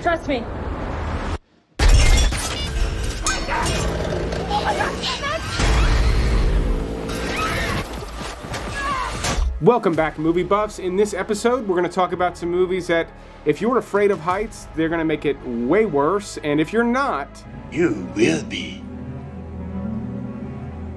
Trust me. Welcome back, movie buffs. In this episode, we're going to talk about some movies that, if you're afraid of heights, they're going to make it way worse. And if you're not, you will be.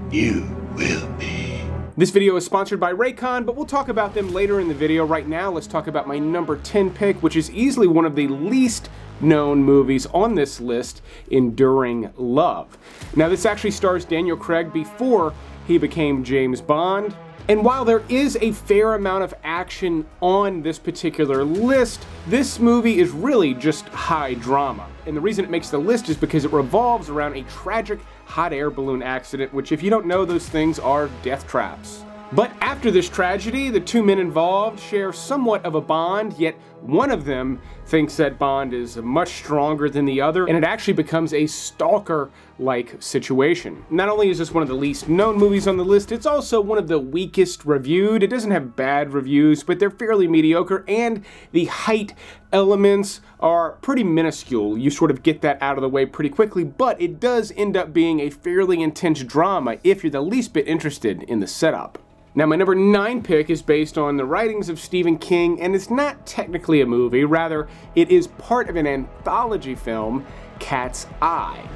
You will be. This video is sponsored by Raycon, but we'll talk about them later in the video. Right now, let's talk about my number 10 pick, which is easily one of the least known movies on this list, Enduring Love. Now, this actually stars Daniel Craig before he became James Bond. And while there is a fair amount of action on this particular list, this movie is really just high drama. And the reason it makes the list is because it revolves around a tragic hot air balloon accident, which, if you don't know, those things are death traps. But after this tragedy, the two men involved share somewhat of a bond, yet one of them thinks that bond is much stronger than the other, and it actually becomes a stalker-like situation. Not only is this one of the least known movies on the list, it's also one of the weakest reviewed. It doesn't have bad reviews, but they're fairly mediocre, and the height elements are pretty minuscule. You sort of get that out of the way pretty quickly, but it does end up being a fairly intense drama if you're the least bit interested in the setup. Now, my number 9 pick is based on the writings of Stephen King, and it's not technically a movie, rather, it is part of an anthology film, Cat's Eye.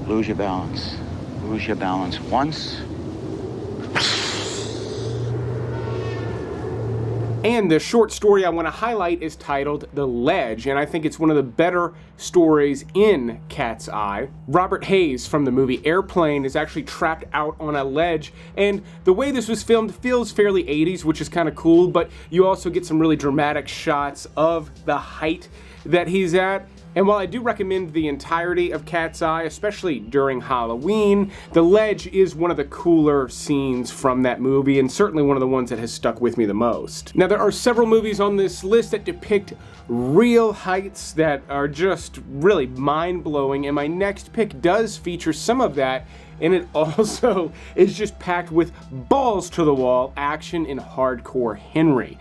Lose your balance. Lose your balance once. And the short story I want to highlight is titled The Ledge, and I think it's one of the better stories in Cat's Eye. Robert Hayes from the movie Airplane is actually trapped out on a ledge, and the way this was filmed feels fairly 80s, which is kind of cool, but you also get some really dramatic shots of the height that he's at. And while I do recommend the entirety of Cat's Eye, especially during Halloween, The Ledge is one of the cooler scenes from that movie, and certainly one of the ones that has stuck with me the most. Now, there are several movies on this list that depict real heights that are just really mind-blowing, and my next pick does feature some of that, and it also is just packed with balls-to-the-wall action in Hardcore Henry.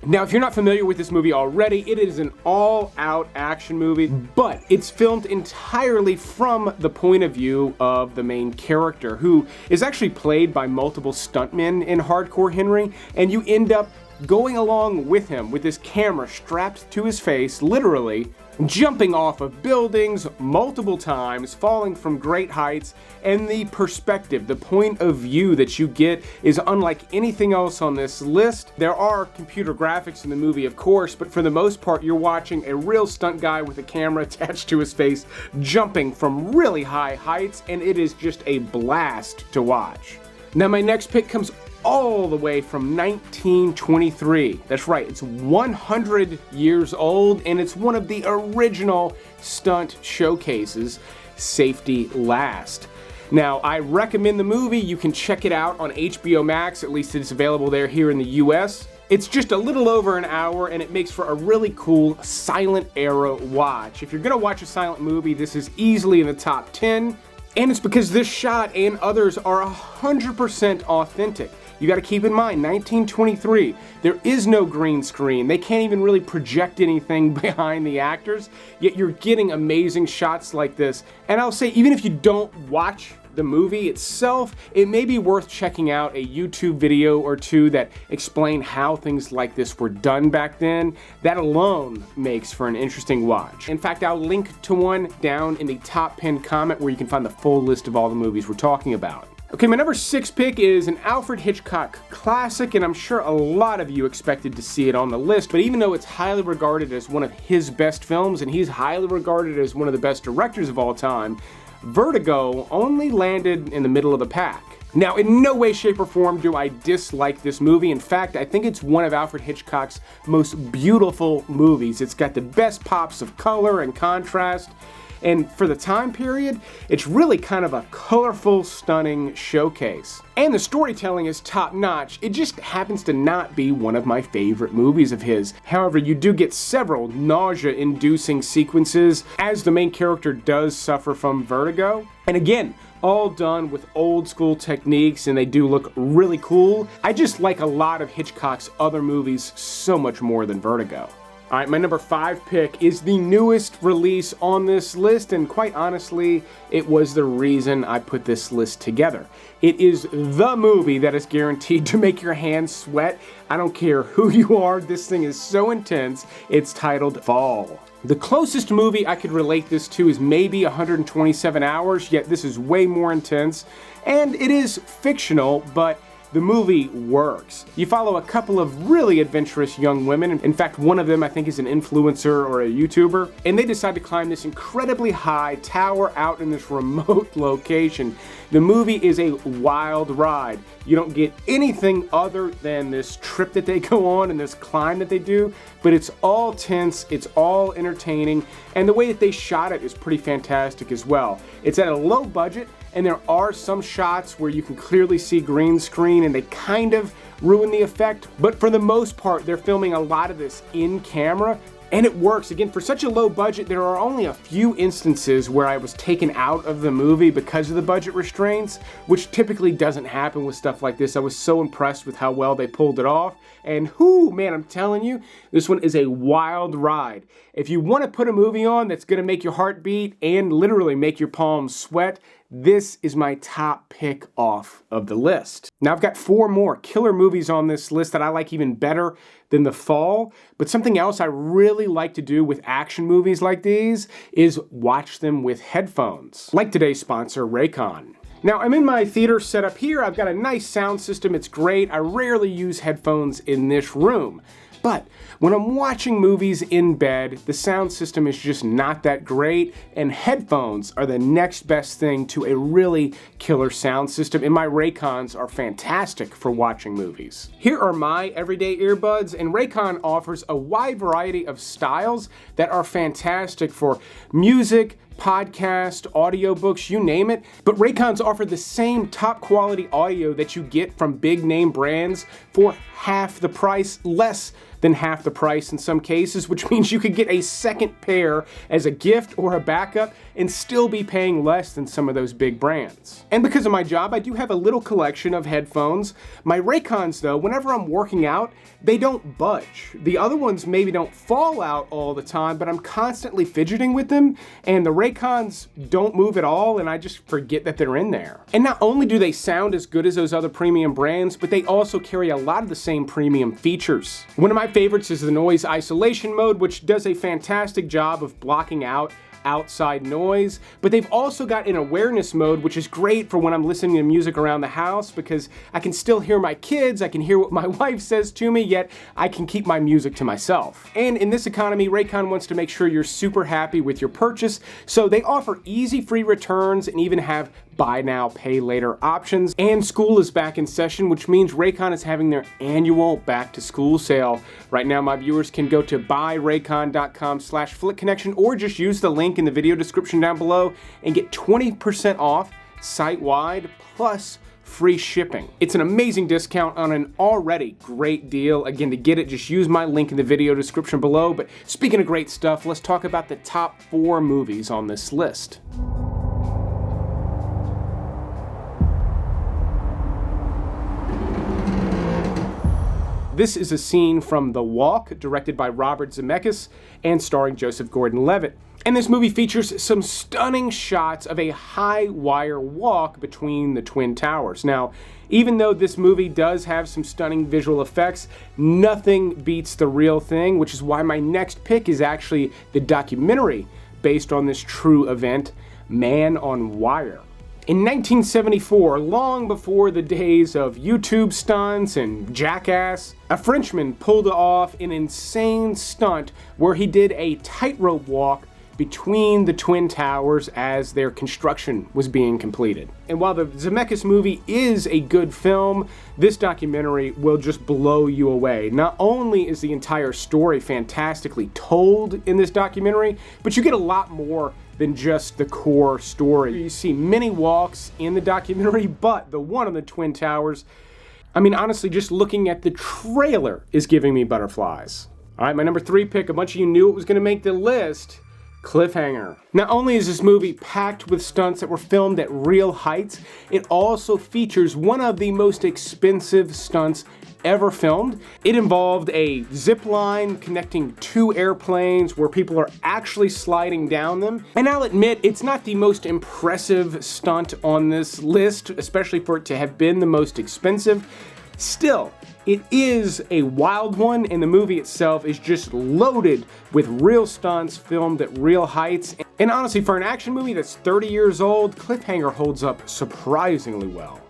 Now, if you're not familiar with this movie already, it is an all-out action movie, but it's filmed entirely from the point of view of the main character, who is actually played by multiple stuntmen in Hardcore Henry, and you end up going along with him with this camera strapped to his face, literally, jumping off of buildings multiple times, falling from great heights, and the perspective, the point of view that you get is unlike anything else on this list. There are computer graphics in the movie, of course, but for the most part, you're watching a real stunt guy with a camera attached to his face, jumping from really high heights, and it is just a blast to watch. Now, my next pick comes all the way from 1923. That's right, it's 100 years old, and it's one of the original stunt showcases, Safety Last. Now, I recommend the movie. You can check it out on HBO Max, at least it's available there here in the US. It's just a little over an hour, and it makes for a really cool silent era watch. If you're gonna watch a silent movie, this is easily in the top 10, and it's because this shot and others are 100% authentic. You got to keep in mind, 1923, there is no green screen. They can't even really project anything behind the actors, yet you're getting amazing shots like this. And I'll say, even if you don't watch the movie itself, it may be worth checking out a YouTube video or two that explain how things like this were done back then. That alone makes for an interesting watch. In fact, I'll link to one down in the top pinned comment where you can find the full list of all the movies we're talking about. Okay, my number 6 pick is an Alfred Hitchcock classic, and I'm sure a lot of you expected to see it on the list, but even though it's highly regarded as one of his best films, and he's highly regarded as one of the best directors of all time, Vertigo only landed in the middle of the pack. Now, in no way, shape, or form do I dislike this movie. In fact, I think it's one of Alfred Hitchcock's most beautiful movies. It's got the best pops of color and contrast. And for the time period, it's really kind of a colorful, stunning showcase. And the storytelling is top-notch. It just happens to not be one of my favorite movies of his. However, you do get several nausea-inducing sequences as the main character does suffer from vertigo. And again, all done with old school techniques, and they do look really cool. I just like a lot of Hitchcock's other movies so much more than Vertigo. All right, my number 5 pick is the newest release on this list, and quite honestly, it was the reason I put this list together. It is the movie that is guaranteed to make your hands sweat. I don't care who you are, this thing is so intense. It's titled Fall. The closest movie I could relate this to is maybe 127 Hours, yet this is way more intense, and it is fictional, but the movie works. You follow a couple of really adventurous young women. In fact, one of them I think is an influencer or a YouTuber, and they decide to climb this incredibly high tower out in this remote location. The movie is a wild ride. You don't get anything other than this trip that they go on and this climb that they do, but it's all tense, it's all entertaining, and the way that they shot it is pretty fantastic as well. It's at a low budget, and there are some shots where you can clearly see green screen and they kind of ruin the effect, but for the most part, they're filming a lot of this in camera, and it works. Again, for such a low budget, there are only a few instances where I was taken out of the movie because of the budget restraints, which typically doesn't happen with stuff like this. I was so impressed with how well they pulled it off, and man, I'm telling you, this one is a wild ride. If you want to put a movie on that's going to make your heart beat and literally make your palms sweat, this is my top pick off of the list. Now I've got 4 more killer movies on this list that I like even better than The Fall, but something else I really like to do with action movies like these is watch them with headphones, like today's sponsor, Raycon. Now, I'm in my theater setup here. I've got a nice sound system. It's great. I rarely use headphones in this room. But when I'm watching movies in bed, the sound system is just not that great, and headphones are the next best thing to a really killer sound system, and my Raycons are fantastic for watching movies. Here are my everyday earbuds, and Raycon offers a wide variety of styles that are fantastic for music, podcast, audiobooks, you name it. But Raycons offer the same top quality audio that you get from big name brands for half the price, less than half the price in some cases, which means you could get a second pair as a gift or a backup and still be paying less than some of those big brands. And because of my job, I do have a little collection of headphones. My Raycons, though, whenever I'm working out, they don't budge. The other ones maybe don't fall out all the time, but I'm constantly fidgeting with them, and the Raycons don't move at all, and I just forget that they're in there. And not only do they sound as good as those other premium brands, but they also carry a lot of the same premium features. One of my favorites is the noise isolation mode, which does a fantastic job of blocking out outside noise, but they've also got an awareness mode, which is great for when I'm listening to music around the house because I can still hear my kids, I can hear what my wife says to me, yet I can keep my music to myself. And in this economy, Raycon wants to make sure you're super happy with your purchase, so they offer easy free returns and even have buy now, pay later options. And school is back in session, which means Raycon is having their annual back to school sale. Right now, my viewers can go to buyraycon.com/flickconnection or just use the link in the video description down below and get 20% off site-wide plus free shipping. It's an amazing discount on an already great deal. Again, to get it, just use my link in the video description below. But speaking of great stuff, let's talk about the top 4 movies on this list. This is a scene from The Walk, directed by Robert Zemeckis and starring Joseph Gordon-Levitt. And this movie features some stunning shots of a high wire walk between the Twin Towers. Now, even though this movie does have some stunning visual effects, nothing beats the real thing, which is why my next pick is actually the documentary based on this true event, Man on Wire. In 1974, long before the days of YouTube stunts and Jackass, a Frenchman pulled off an insane stunt where he did a tightrope walk between the Twin Towers as their construction was being completed. And while the Zemeckis movie is a good film, this documentary will just blow you away. Not only is the entire story fantastically told in this documentary, but you get a lot more than just the core story. You see many walks in the documentary, but the one on the Twin Towers, I mean, honestly, just looking at the trailer is giving me butterflies. All right, my number 3 pick, a bunch of you knew it was going to make the list, Cliffhanger. Not only is this movie packed with stunts that were filmed at real heights, it also features one of the most expensive stunts ever filmed. It involved a zip line connecting two airplanes where people are actually sliding down them. And I'll admit, it's not the most impressive stunt on this list, especially for it to have been the most expensive. Still, it is a wild one, and the movie itself is just loaded with real stunts filmed at real heights. And honestly, for an action movie that's 30 years old, Cliffhanger holds up surprisingly well.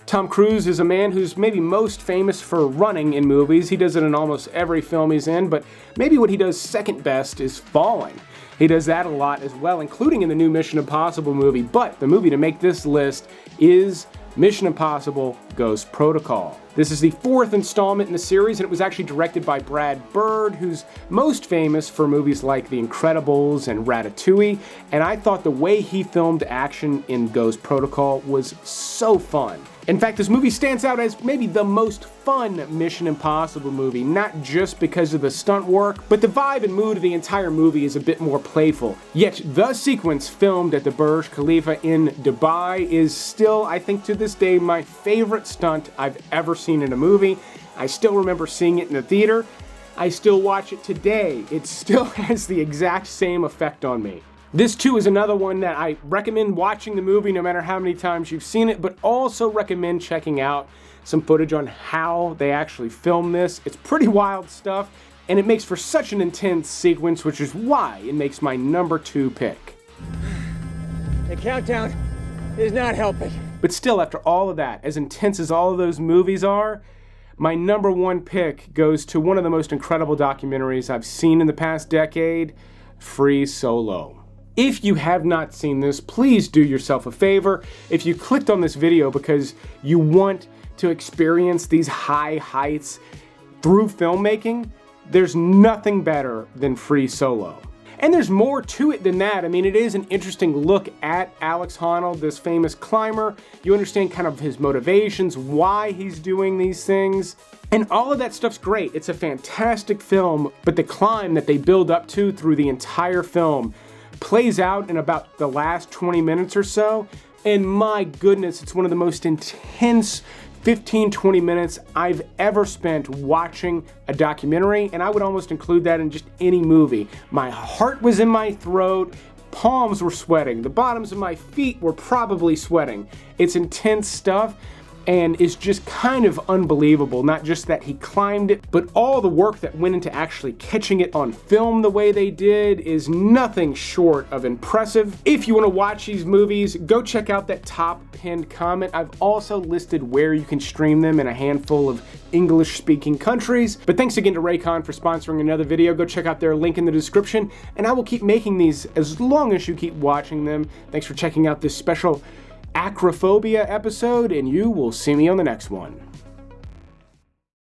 Tom Cruise is a man who's maybe most famous for running in movies. He does it in almost every film he's in, but maybe what he does second best is falling. He does that a lot as well, including in the new Mission Impossible movie. But the movie to make this list is Mission Impossible Ghost Protocol. This is the fourth installment in the series, and it was actually directed by Brad Bird, who's most famous for movies like The Incredibles and Ratatouille, and I thought the way he filmed action in Ghost Protocol was so fun. In fact, this movie stands out as maybe the most fun Mission Impossible movie, not just because of the stunt work, but the vibe and mood of the entire movie is a bit more playful. Yet, the sequence filmed at the Burj Khalifa in Dubai is still, I think to this day, my favorite stunt I've ever seen in a movie. I still remember seeing it in the theater. I still watch it today. It still has the exact same effect on me. This too is another one that I recommend watching the movie no matter how many times you've seen it, but also recommend checking out some footage on how they actually filmed this. It's pretty wild stuff, and it makes for such an intense sequence, which is why it makes my number 2 pick. The countdown is not helping. But still, after all of that, as intense as all of those movies are, my number 1 pick goes to one of the most incredible documentaries I've seen in the past decade, Free Solo. If you have not seen this, please do yourself a favor. If you clicked on this video because you want to experience these high heights through filmmaking, there's nothing better than Free Solo. And there's more to it than that. I mean, it is an interesting look at Alex Honnold, this famous climber. You understand kind of his motivations, why he's doing these things. And all of that stuff's great. It's a fantastic film, but the climb that they build up to through the entire film plays out in about the last 20 minutes or so, and my goodness, it's one of the most intense 15-20 minutes I've ever spent watching a documentary, and I would almost include that in just any movie. My heart was in my throat, palms were sweating, the bottoms of my feet were probably sweating. It's intense stuff, and is just kind of unbelievable. Not just that he climbed it, but all the work that went into actually catching it on film the way they did is nothing short of impressive. If you want to watch these movies, go check out that top pinned comment. I've also listed where you can stream them in a handful of English-speaking countries. But thanks again to Raycon for sponsoring another video. Go check out their link in the description, and I will keep making these as long as you keep watching them. Thanks for checking out this special Acrophobia episode, and you will see me on the next one.